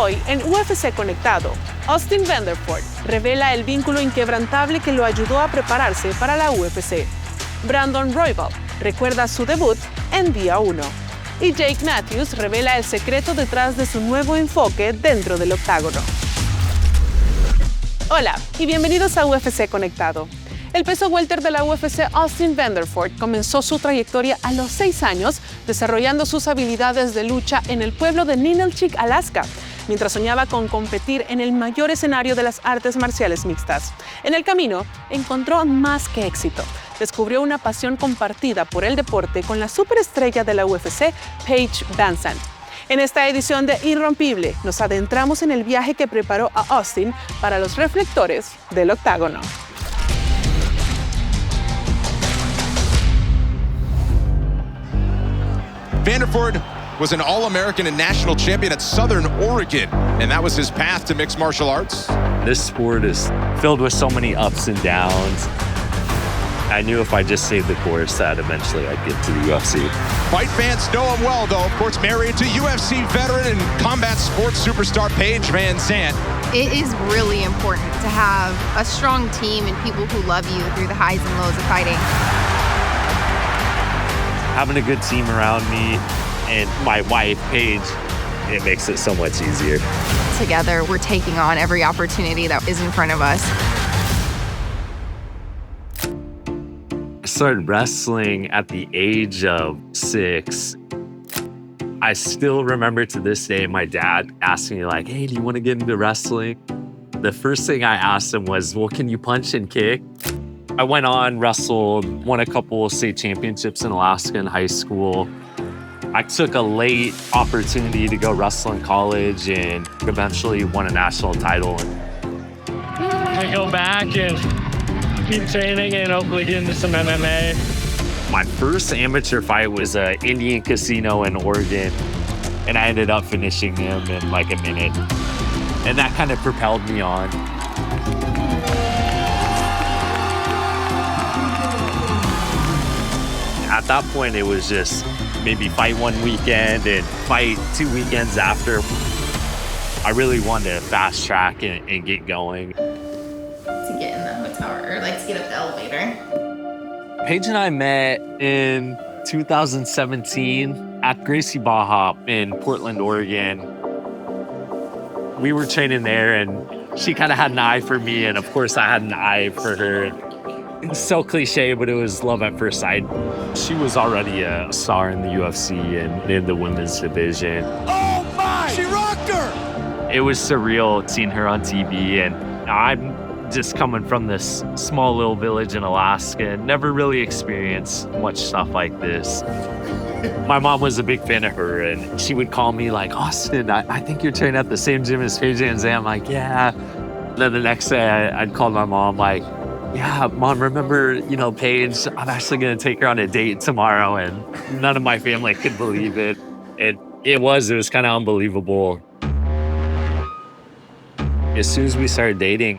Hoy, en UFC Conectado, Austin Vanderford revela el vínculo inquebrantable que lo ayudó a prepararse para la UFC. Brandon Royval recuerda su debut en Día Uno. Y Jake Matthews revela el secreto detrás de su nuevo enfoque dentro del octágono. Hola y bienvenidos a UFC Conectado. El peso welter de la UFC, Austin Vanderford, comenzó su trayectoria a los 6 años desarrollando sus habilidades de lucha en el pueblo de Ninilchik, Alaska, mientras soñaba con competir en el mayor escenario de las artes marciales mixtas. En el camino, encontró más que éxito. Descubrió una pasión compartida por el deporte con la superestrella de la UFC, Paige VanZant. En esta edición de Irrompible, nos adentramos en el viaje que preparó a Austin para los reflectores del octágono. Vanderford was an All-American and national champion at Southern Oregon, and that was his path to mixed martial arts. This sport is filled with so many ups and downs. I knew if I just stayed the course that eventually I'd get to the UFC. Fight fans know him well, though. Of course, married to UFC veteran and combat sports superstar Paige VanZant. It is really important to have a strong team and people who love you through the highs and lows of fighting. Having a good team around me and my wife, Paige, it makes it so much easier. Together, we're taking on every opportunity that is in front of us. I started wrestling at the age of 6. I still remember to this day my dad asking me like, hey, do you want to get into wrestling? The first thing I asked him was, well, can you punch and kick? I went on, wrestled, won a couple of state championships in Alaska in high school. I took a late opportunity to go wrestle in college and eventually won a national title. I go back and keep training and hopefully get into some MMA. My first amateur fight was an Indian casino in Oregon, and I ended up finishing him in like a minute. And that kind of propelled me on. At that point, it was just maybe fight one weekend and fight 2 weekends after. I really wanted to fast track and get going. To get in the hotel or like to get up the elevator. Paige and I met in 2017 at Gracie Baja in Portland, Oregon. We were training there and she kind of had an eye for me, and of course I had an eye for her. It's so cliche, but it was love at first sight. She was already a star in the UFC and in the women's division. Oh my! She rocked her! It was surreal seeing her on TV, and I'm just coming from this small little village in Alaska and never really experienced much stuff like this. My mom was a big fan of her, and she would call me like, Austin, I think you're training at the same gym as Paige VanZant. I'm like, yeah. Then the next day I'd call my mom like, yeah, Mom, remember, Paige, I'm actually going to take her on a date tomorrow. And none of my family could believe it. It was kind of unbelievable. As soon as we started dating,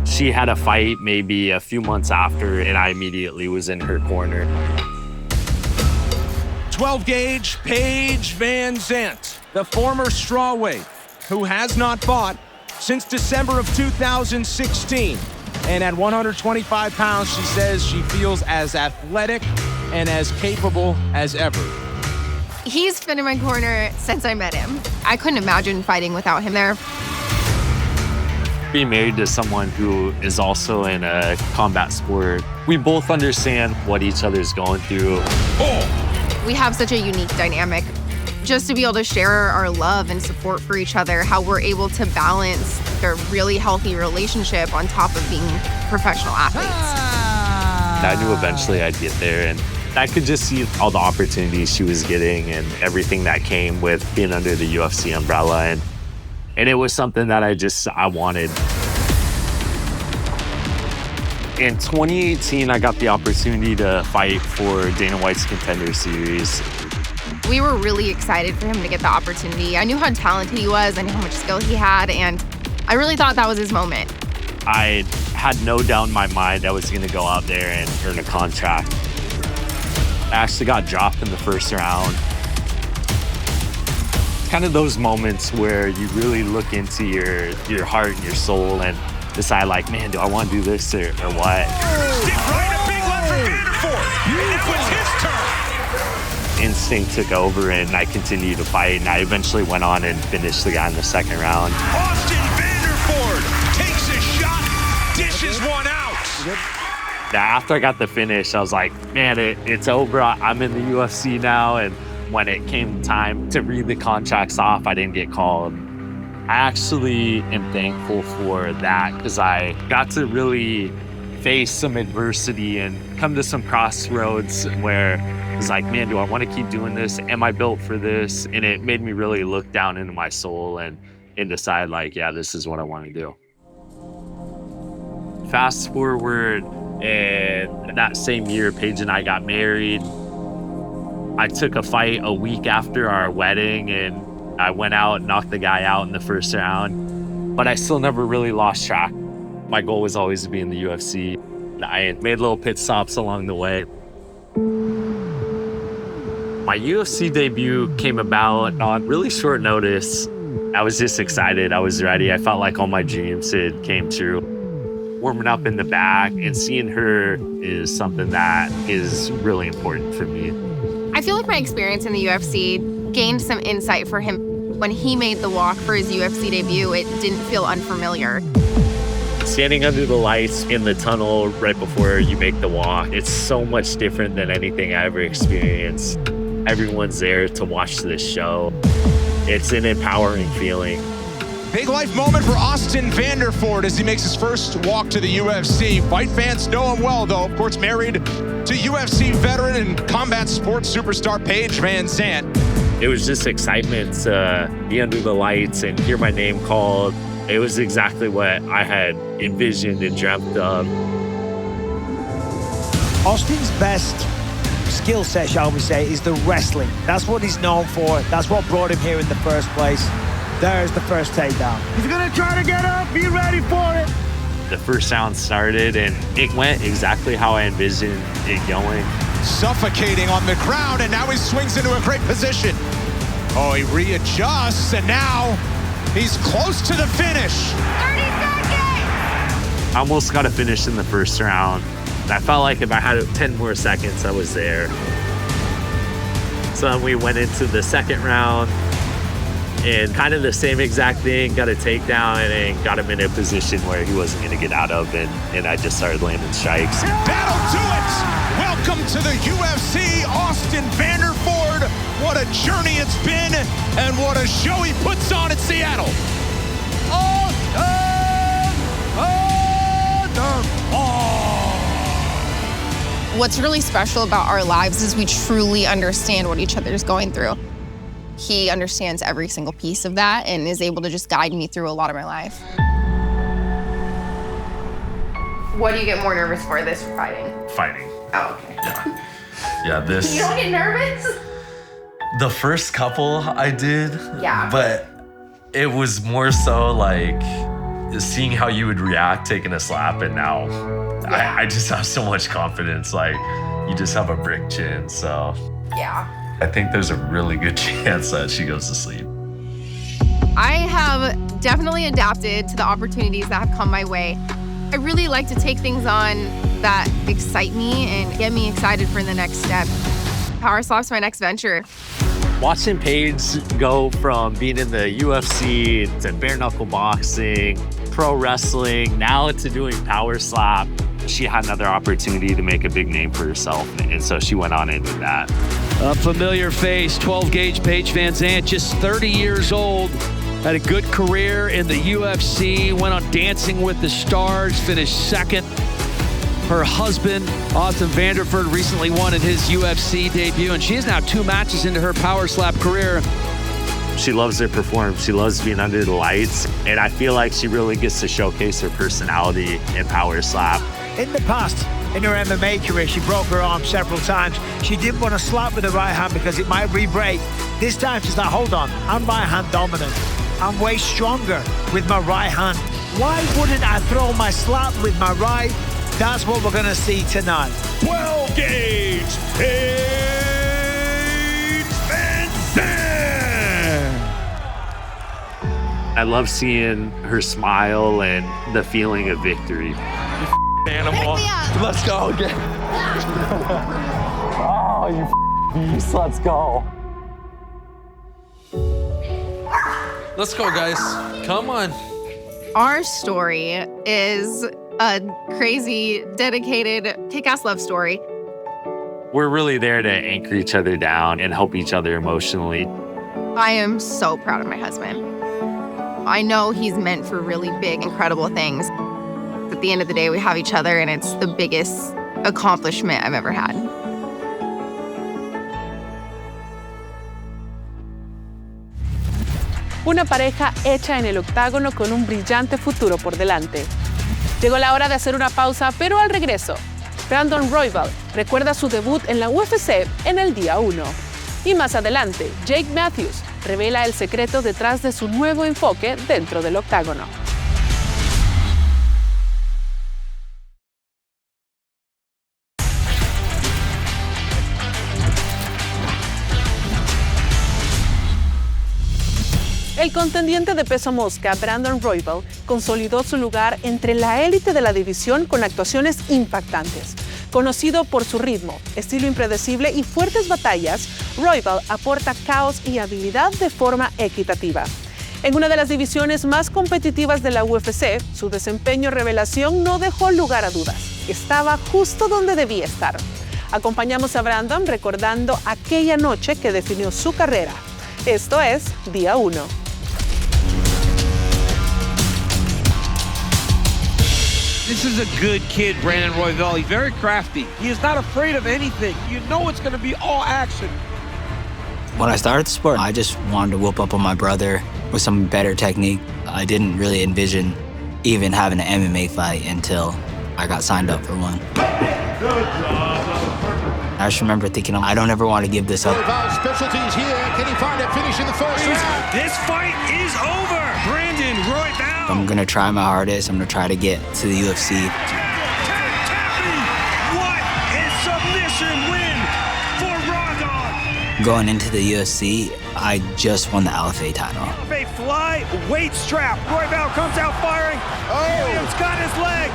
she had a fight maybe a few months after, and I immediately was in her corner. 12-gauge Paige VanZant, the former strawweight, who has not fought since December of 2016. And at 125 pounds, she says she feels as athletic and as capable as ever. He's been in my corner since I met him. I couldn't imagine fighting without him there. Being married to someone who is also in a combat sport, we both understand what each other's going through. Oh! We have such a unique dynamic. Just to be able to share our love and support for each other, how we're able to balance a really healthy relationship on top of being professional athletes. I knew eventually I'd get there, and I could just see all the opportunities she was getting and everything that came with being under the UFC umbrella. And it was something that I wanted. In 2018, I got the opportunity to fight for Dana White's Contender Series. We were really excited for him to get the opportunity. I knew how talented he was, I knew how much skill he had, and I really thought that was his moment. I had no doubt in my mind I was going to go out there and earn a contract. I actually got dropped in the first round. kind of those moments where you really look into your heart and your soul and decide like, man, do I want to do this or what? Stick right, a big left from Vanderford. And it was his turn. Instinct took over and I continued to fight, and I eventually went on and finished the guy in the second round. Austin Vanderford takes a shot, dishes one out. After I got the finish, I was like, man, it's over. I'm in the UFC now. And when it came time to read the contracts off, I didn't get called. I actually am thankful for that because I got to really face some adversity and come to some crossroads where it's like, man, do I want to keep doing this? Am I built for this? And it made me really look down into my soul and decide like, yeah, this is what I want to do. Fast forward, and that same year, Paige and I got married. I took a fight a week after our wedding, and I went out and knocked the guy out in the first round. But I still never really lost track. My goal was always to be in the UFC. I made little pit stops along the way. My UFC debut came about on really short notice. I was just excited. I was ready. I felt like all my dreams had came true. Warming up in the back and seeing her is something that is really important for me. I feel like my experience in the UFC gained some insight for him. When he made the walk for his UFC debut, it didn't feel unfamiliar. Standing under the lights in the tunnel right before you make the walk, it's so much different than anything I ever experienced. Everyone's there to watch this show. It's an empowering feeling. Big life moment for Austin Vanderford as he makes his first walk to the UFC. Fight fans know him well, though. Of course, married to UFC veteran and combat sports superstar Paige VanZant. It was just excitement to be under the lights and hear my name called. It was exactly what I had envisioned and dreamt of. Austin's best skill set, shall we say, is the wrestling. That's what he's known for. That's what brought him here in the first place. There's the first takedown. He's gonna try to get up, be ready for it. The first round started and it went exactly how I envisioned it going. Suffocating on the ground, and now he swings into a great position. Oh, he readjusts, and now he's close to the finish. 30 seconds! I almost got a finish in the first round. I felt like if I had 10 more seconds, I was there. So we went into the second round and kind of the same exact thing, got a takedown and got him in a position where he wasn't gonna get out of, and I just started landing strikes. That'll do it! Welcome to the UFC, Austin Vanderford. What a journey it's been, and what a show he puts on in Seattle. What's really special about our lives is we truly understand what each other is going through. He understands every single piece of that and is able to just guide me through a lot of my life. What do you get more nervous for, this or fighting? Fighting. Oh, okay. Yeah, this. You don't get nervous? The first couple I did. Yeah. But it was more so like seeing how you would react taking a slap, and now Yeah. I just have so much confidence. Like, you just have a brick chin, so. Yeah. I think there's a really good chance that she goes to sleep. I have definitely adapted to the opportunities that have come my way. I really like to take things on that excite me and get me excited for the next step. Power Slap's my next venture. Watching Paige go from being in the UFC to bare knuckle boxing, pro wrestling, now to doing Power Slap, she had another opportunity to make a big name for herself, and so she went on and did that. A familiar face, 12-gauge Paige VanZant, just 30 years old, had a good career in the UFC, went on Dancing with the Stars, finished second. Her husband, Austin Vanderford, recently won in his UFC debut, and she is now 2 matches into her Power Slap career. She loves to perform. She loves being under the lights, and I feel like she really gets to showcase her personality in Power Slap. In the past, in her MMA career, she broke her arm several times. She didn't want to slap with the right hand because it might re-break. This time she's like, hold on, I'm right hand dominant. I'm way stronger with my right hand. Why wouldn't I throw my slap with my right? That's what we're gonna see tonight. 12-gauge Paige VanZant. I love seeing her smile and the feeling of victory. Animal. Let's go again. Oh, you beast. Let's go. Let's go, guys. Come on. Our story is a crazy, dedicated, kick-ass love story. We're really there to anchor each other down and help each other emotionally. I am so proud of my husband. I know he's meant for really big, incredible things. At the end of the day, we have each other, and it's the biggest accomplishment I've ever had. Una pareja hecha en el octágono con un brillante futuro por delante. Llegó la hora de hacer una pausa, pero al regreso, Royval recuerda su debut en la UFC en el Día Uno. Y más adelante, Jake Matthews revela el secreto detrás de su nuevo enfoque dentro del octágono. El contendiente de peso mosca, Royval, consolidó su lugar entre la élite de la división con actuaciones impactantes. Conocido por su ritmo, estilo impredecible y fuertes batallas, Royval aporta caos y habilidad de forma equitativa. En una de las divisiones más competitivas de la UFC, su desempeño revelación no dejó lugar a dudas. Estaba justo donde debía estar. Acompañamos a Brandon recordando aquella noche que definió su carrera. Esto es Día Uno. This is a good kid, Royval. He's very crafty. He is not afraid of anything. You know it's going to be all action. When I started the sport, I just wanted to whoop up on my brother with some better technique. I didn't really envision even having an MMA fight until I got signed up for one. I just remember thinking, I don't ever want to give this up. Royval's specialties here. Can he find a finish in the first round? This fight is over. Royval. I'm going to try my hardest. I'm going to try to get to the UFC. What a submission win for Royval. Going into the UFC, I just won the LFA title. LFA flyweight strap. Royval comes out firing. Oh! Williams got his leg.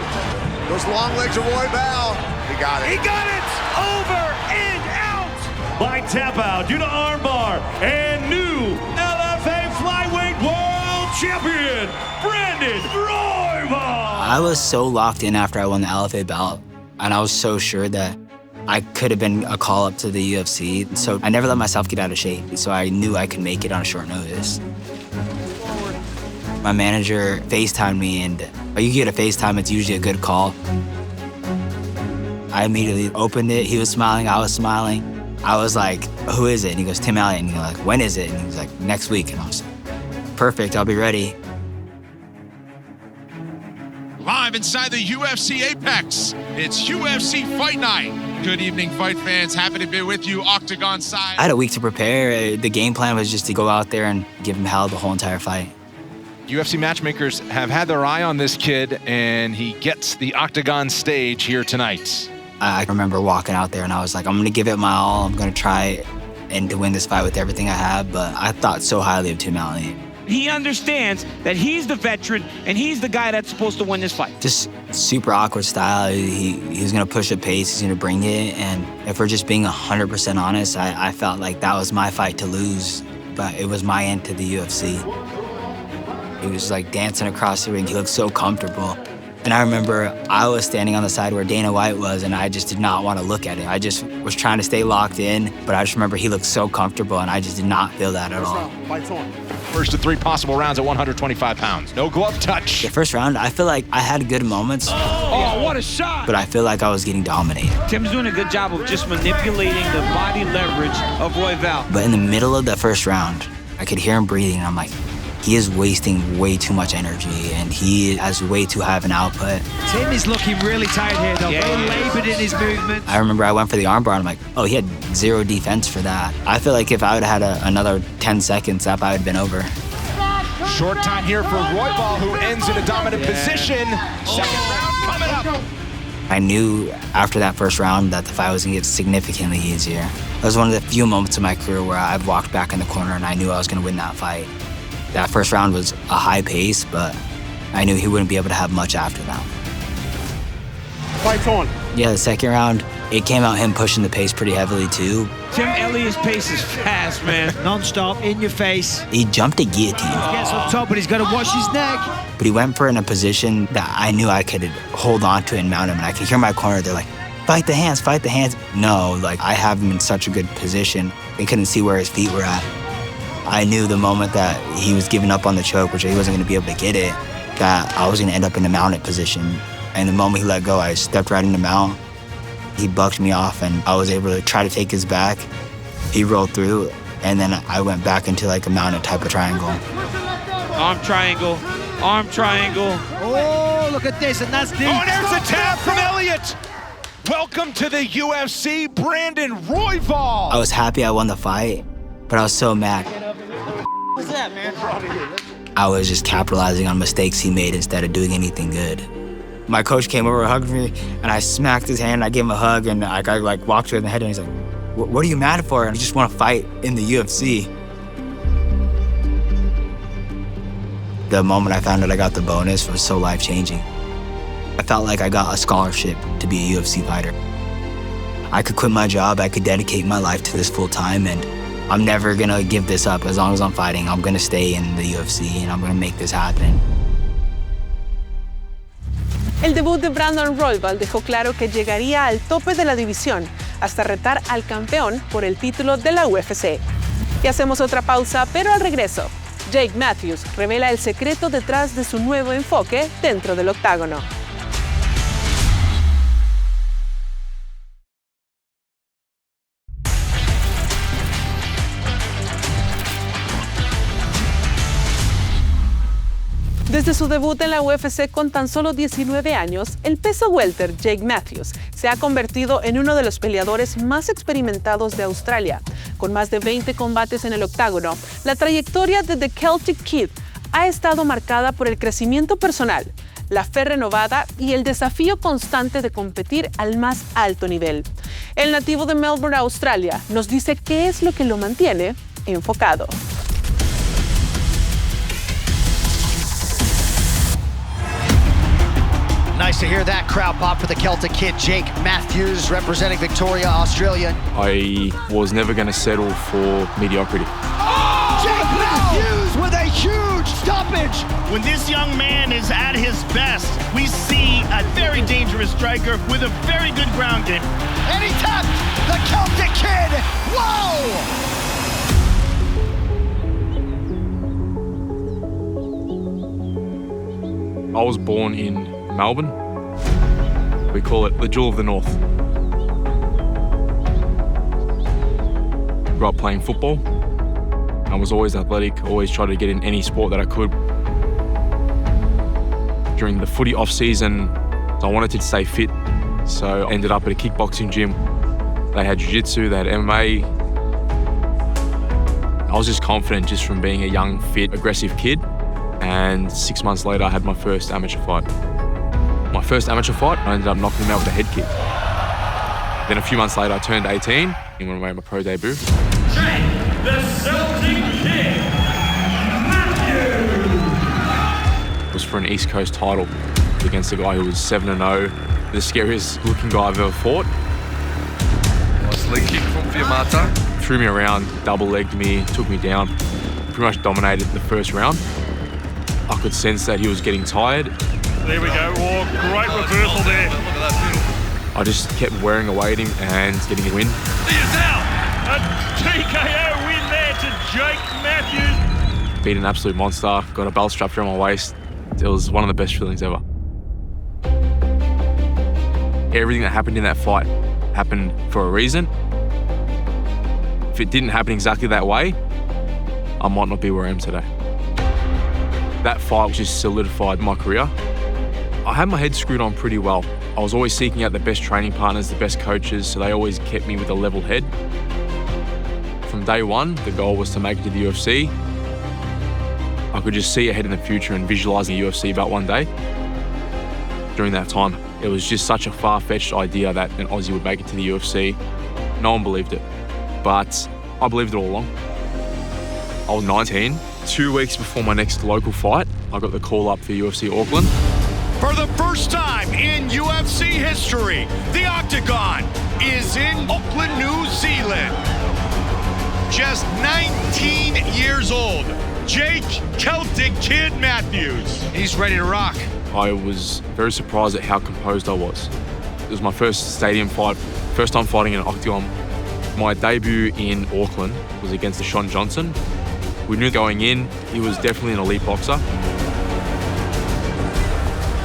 Those long legs of Royval. He got it. He got it. Over and out. By tap out due to armbar and new LFA flyweight world champion, Royval. I was so locked in after I won the LFA belt, and I was so sure that I could have been a call up to the UFC. So I never let myself get out of shape, so I knew I could make it on a short notice. My manager FaceTimed me, and you get a FaceTime, it's usually a good call. I immediately opened it. He was smiling, I was smiling. I was like, who is it? And he goes, Tim Elliott. And he's like, when is it? And he was like, next week. And I was like, perfect, I'll be ready. Live inside the UFC Apex, it's UFC Fight Night. Good evening, fight fans. Happy to be with you, Octagon side. I had a week to prepare. The game plan was just to go out there and give him hell the whole entire fight. UFC matchmakers have had their eye on this kid, and he gets the Octagon stage here tonight. I remember walking out there and I was like, I'm gonna give it my all. I'm gonna try and to win this fight with everything I have, but I thought so highly of Tim Elliott. He understands that he's the veteran and he's the guy that's supposed to win this fight. Just super awkward style. He's gonna push the pace, he's gonna bring it, and if we're just being 100% honest, I felt like that was my fight to lose, but it was my end to the UFC. He was like dancing across the ring, he looked so comfortable. And I remember I was standing on the side where Dana White was, and I just did not want to look at it. I just was trying to stay locked in, but I just remember he looked so comfortable, and I just did not feel that at all. Fights on. First of 3 possible rounds at 125 pounds. No glove touch. The first round, I feel like I had good moments. Oh, what a shot! But I feel like I was getting dominated. Tim's doing a good job of just manipulating the body leverage of Royval. But in the middle of the first round, I could hear him breathing, and I'm like, he is wasting way too much energy, and he has way too high of an output. Tim is looking really tight here, though. Very labored in his movement. I remember I went for the armbar, and I'm like, oh, he had zero defense for that. I feel like if I would have had another 10 seconds, that fight would have been over. Short time here for Royval, who ends in a dominant position. Second round coming up. I knew after that first round that the fight was gonna get significantly easier. That was one of the few moments in my career where I've walked back in the corner and I knew I was gonna win that fight. That first round was a high pace, but I knew he wouldn't be able to have much after that. Fights on. Yeah, the second round, it came out him pushing the pace pretty heavily too. Tim Elliott's pace is fast, man. Non-stop, in your face. He jumped a guillotine. He gets on top, but he's got to watch his neck. But he went for it in a position that I knew I could hold on to and mount him. And I could hear my corner, they're like, fight the hands, fight the hands. No, like I have him in such a good position. They couldn't see where his feet were at. I knew the moment that he was giving up on the choke, which he wasn't going to be able to get it, that I was going to end up in a mounted position. And the moment he let go, I stepped right into mount. He bucked me off, and I was able to try to take his back. He rolled through, and then I went back into like a mounted type of triangle. Arm triangle, arm triangle. Oh, look at this, and that's deep. Oh, there's a tap from Elliott. Welcome to the UFC, Brandon Royval. I was happy I won the fight, but I was so mad. What's that, man? I was just capitalizing on mistakes he made instead of doing anything good. My coach came over, hugged me, and I smacked his hand. I gave him a hug, and I like walked to him in the head, and he's like, "What are you mad for?" And I just want to fight in the UFC. The moment I found out I got the bonus was so life-changing. I felt like I got a scholarship to be a UFC fighter. I could quit my job, I could dedicate my life to this full-time, and I'm never gonna give this up. As long as I'm fighting, I'm gonna stay in the UFC, and I'm gonna make this happen. El debut de Brandon Royval dejó claro que llegaría al tope de la división hasta retar al campeón por el título de la UFC. Y hacemos otra pausa, pero al regreso, Jake Matthews revela el secreto detrás de su nuevo enfoque dentro del octágono. Desde su debut en la UFC con tan solo 19 años, el peso welter Jake Matthews se ha convertido en uno de los peleadores más experimentados de Australia. Con más de 20 combates en el octágono, la trayectoria de The Celtic Kid ha estado marcada por el crecimiento personal, la fe renovada y el desafío constante de competir al más alto nivel. El nativo de Melbourne, Australia, nos dice qué es lo que lo mantiene enfocado. Nice to hear that crowd pop for the Celtic Kid, Jake Matthews, representing Victoria, Australia. I was never going to settle for mediocrity. Oh! Jake Matthews with a huge stoppage. When this young man is at his best, we see a very dangerous striker with a very good ground game. And he tapped the Celtic Kid. Whoa! I was born in Melbourne. We call it the Jewel of the North. Grew up playing football. I was always athletic, always tried to get in any sport that I could. During the footy off-season, I wanted to stay fit, so I ended up at a kickboxing gym. They had jiu-jitsu, they had MMA. I was just confident just from being a young, fit, aggressive kid. And 6 months later, I had my first amateur fight. My first amateur fight, I ended up knocking him out with a head kick. Then a few months later, I turned 18 and went away my pro debut. Jake, the Celtic Kid, Matthews. It was for an East Coast title against a guy who was 7-0, the scariest looking guy I've ever fought. Nice leg kick from Fiamata. Threw me around, double-legged me, took me down. Pretty much dominated the first round. I could sense that he was getting tired. There we go. Oh, great reversal there. I just kept wearing away at him and getting a win. He is out. A TKO win there to Jake Matthews. Beat an absolute monster, got a belt strap around my waist. It was one of the best feelings ever. Everything that happened in that fight happened for a reason. If it didn't happen exactly that way, I might not be where I am today. That fight just solidified my career. I had my head screwed on pretty well. I was always seeking out the best training partners, the best coaches, so they always kept me with a level head. From day one, the goal was to make it to the UFC. I could just see ahead in the future and visualising the UFC about one day. During that time, it was just such a far-fetched idea that an Aussie would make it to the UFC. No one believed it, but I believed it all along. I was 19, 2 weeks before my next local fight, I got the call up for UFC Auckland. For the first time in UFC history, the Octagon is in Auckland, New Zealand. Just 19 years old, Jake Celtic Kid Matthews. He's ready to rock. I was very surprised at how composed I was. It was my first stadium fight, first time fighting in an octagon. My debut in Auckland was against Sean Johnson. We knew going in, he was definitely an elite boxer.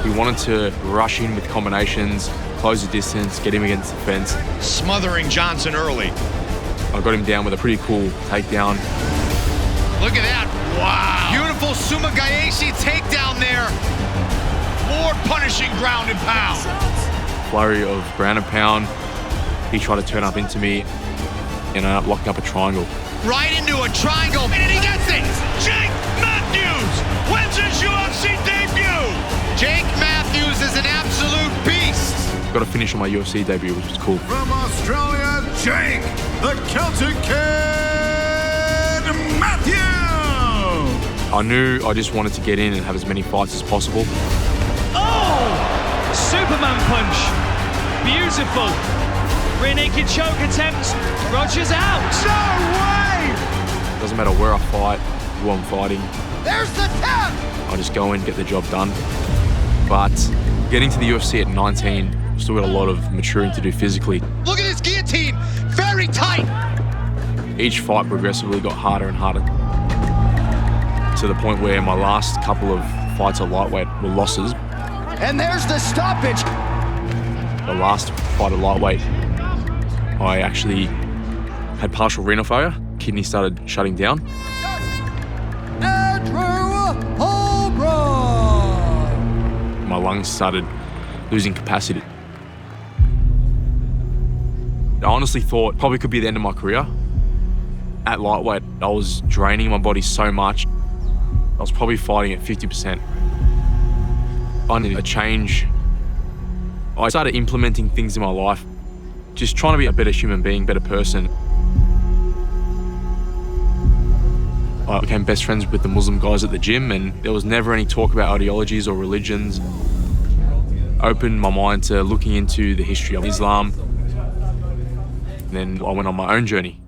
We wanted to rush in with combinations, close the distance, get him against the fence. Smothering Johnson early. I got him down with a pretty cool takedown. Look at that. Wow. Beautiful Sumagaeshi takedown there. More punishing ground and pound. Flurry of ground and pound. He tried to turn up into me and I ended up locking up a triangle. Right into a triangle, and he gets it! Jake Matthews wins his UFC debut! Jake Matthews is an absolute beast! Got to finish on my UFC debut, which was cool. From Australia, Jake, the Celtic Kid Matthews! I knew I just wanted to get in and have as many fights as possible. Oh! Superman punch. Beautiful. Rear naked choke attempt. Roger's out. No way! Doesn't matter where I fight, who I'm fighting. There's the tap! I just go in, get the job done. But getting to the UFC at 19, I've still got a lot of maturing to do physically. Look at his guillotine. Very tight. Each fight progressively got harder and harder. To the point where my last couple of fights at lightweight were losses. And there's the stoppage. The last fight at lightweight, I actually had partial renal failure. Kidney started shutting down. My lungs started losing capacity. I honestly thought probably could be the end of my career. At lightweight, I was draining my body so much. I was probably fighting at 50%. I needed a change. I started implementing things in my life, just trying to be a better human being, better person. I became best friends with the Muslim guys at the gym, and there was never any talk about ideologies or religions. Opened my mind to looking into the history of Islam. And then I went on my own journey.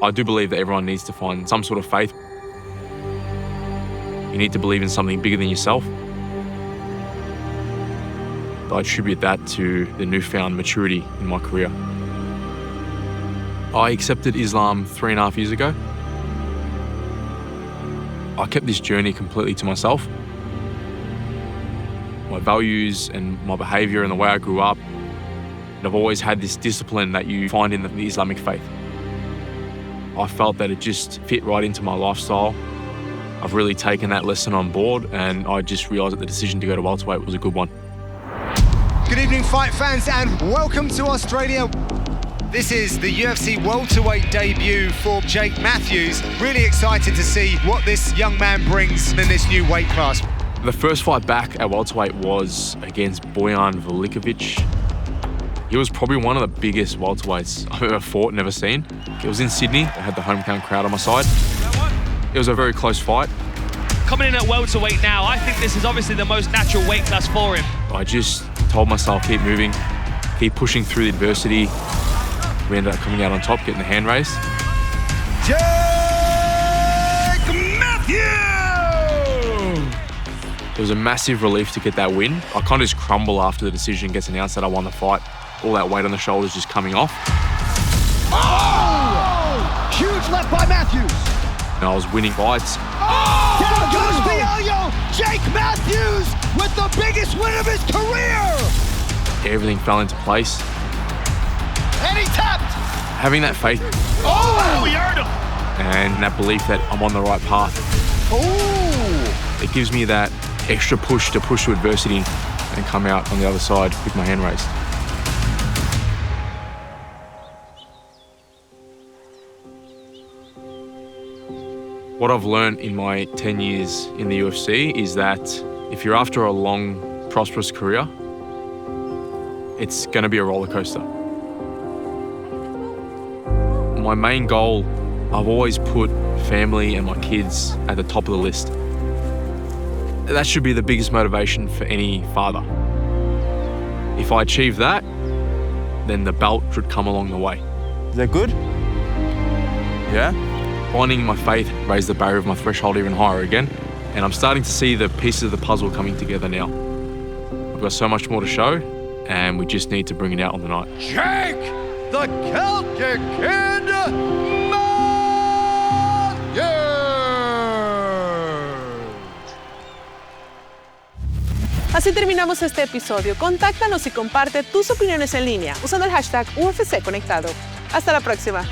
I do believe that everyone needs to find some sort of faith. You need to believe in something bigger than yourself. I attribute that to the newfound maturity in my career. I accepted Islam 3.5 years ago. I kept this journey completely to myself. My values and my behavior and the way I grew up, and I've always had this discipline that you find in the Islamic faith. I felt that it just fit right into my lifestyle. I've really taken that lesson on board, and I just realized that the decision to go to welterweight was a good one. Good evening, fight fans, and welcome to Australia. This is the UFC welterweight debut for Jake Matthews. Really excited to see what this young man brings in this new weight class. The first fight back at welterweight was against Bojan Velikovic. He was probably one of the biggest welterweights I've ever fought and ever seen. It was in Sydney. I had the hometown crowd on my side. It was a very close fight. Coming in at welterweight now, I think this is obviously the most natural weight class for him. I just told myself, keep moving, keep pushing through the adversity. We ended up coming out on top, getting the hand raised. Jake Matthews! It was a massive relief to get that win. I kind of just crumble after the decision gets announced that I won the fight. All that weight on the shoulders just coming off. Oh! Huge left by Matthews. And I was winning fights. Oh! There goes the yo-yo! Jake Matthews with the biggest win of his career! Everything fell into place. And he tapped! Having that faith. Oh! We heard him! And that belief that I'm on the right path. Oh! It gives me that extra push to push through adversity and come out on the other side with my hand raised. What I've learned in my 10 years in the UFC is that if you're after a long, prosperous career, it's going to be a roller coaster. My main goal, I've always put family and my kids at the top of the list. That should be the biggest motivation for any father. If I achieve that, then the belt should come along the way. Is that good? Yeah? Finding my faith raised the barrier of my threshold even higher again, and I'm starting to see the pieces of the puzzle coming together now. I've got so much more to show, and we just need to bring it out on the night. Jake, the Celtic Kid, Así terminamos este episodio. Contáctanos y comparte tus opiniones en línea usando el hashtag UFC Conectado. Hasta la próxima.